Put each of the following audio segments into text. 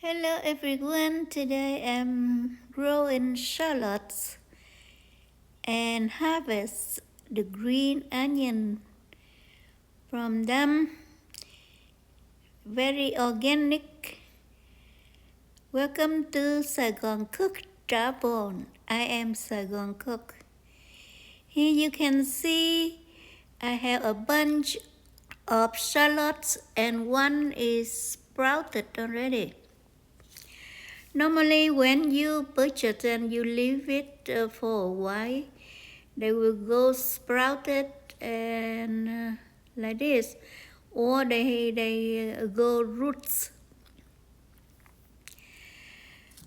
Hello everyone, today I'm growing shallots and harvest the green onion from them. Very organic. Welcome to SaigoncookTravel. I am Saigoncook. Here you can see I have a bunch of shallots and one is sprouted already. Normally, when you purchase and you leave it for a while, they will go sprouted and like this, or they go roots.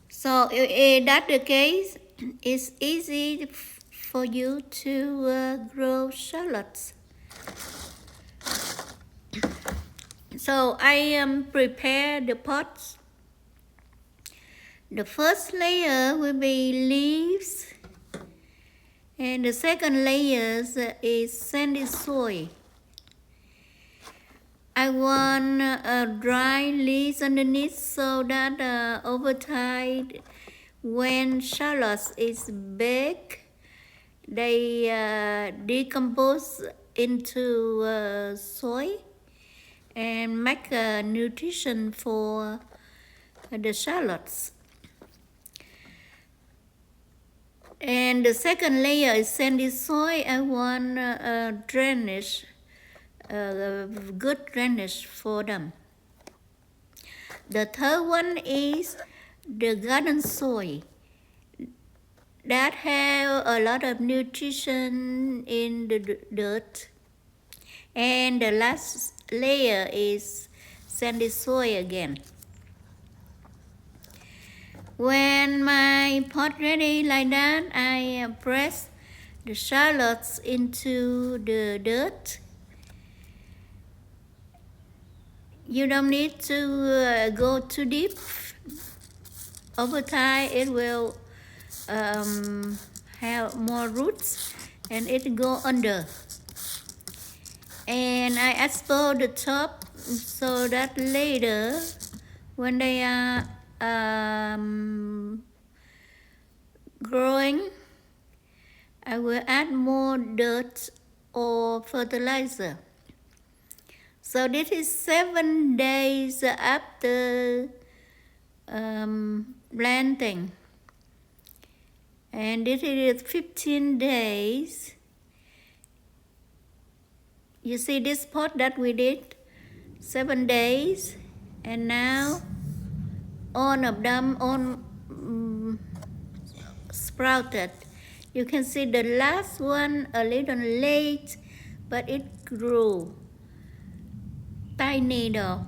So if that's the case, it's easy for you to grow shallots. So I prepare the pots. The first layer will be leaves, and the second layer is sandy soil. I want dry leaves underneath so that over time, when shallots is big, they decompose into soil and make nutrition for the shallots. And the second layer is sandy soil. I want drainage, good drainage for them. The third one is the garden soil that have a lot of nutrition in the dirt. And the last layer is sandy soil again. When my pot ready like that, I press the shallots into the dirt. You don't need to go too deep. Over time, it will have more roots and it go under. And I expose the top so that later, when they are growing, I will add more dirt or fertilizer. So this is 7 days after planting, and this is 15 days. You see this pot that we did 7 days, and now all of them sprouted. You can see the last one a little late, but it grew tiny though.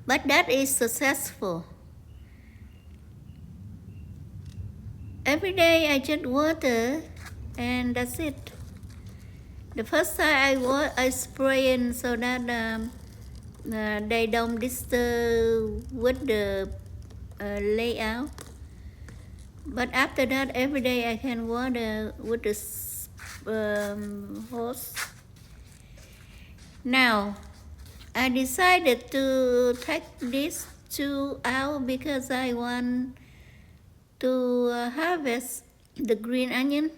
But that is successful. Every day I just water and that's it. The first time I spray in so that they don't disturb with the layout. But after that, every day I can water with the hose. Now, I decided to take this 2 out because I want to harvest the green onion,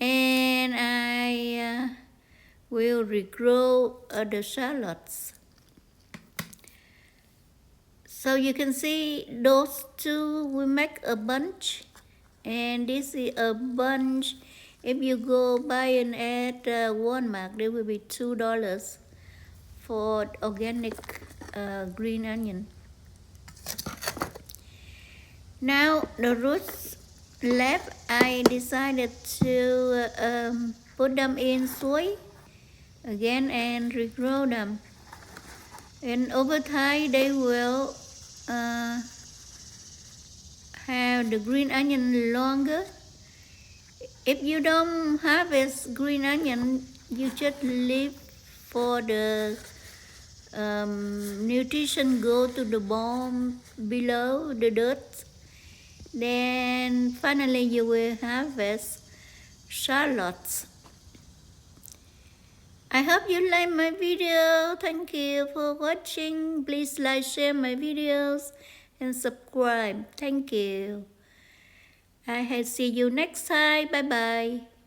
and I will regrow the shallots. So you can see those two will make a bunch, and this is a bunch. If you go buy it at Walmart, there will be $2 for organic green onion. Now the roots left, I decided to put them in soil again and regrow them. And over time they will have the green onion longer. If you don't harvest green onion, you just leave for the nutrition go to the bottom below the dirt. Then finally you will harvest shallots. I hope you like my video. Thank you for watching. Please like, share my videos and subscribe. Thank you. I will see you next time. Bye bye.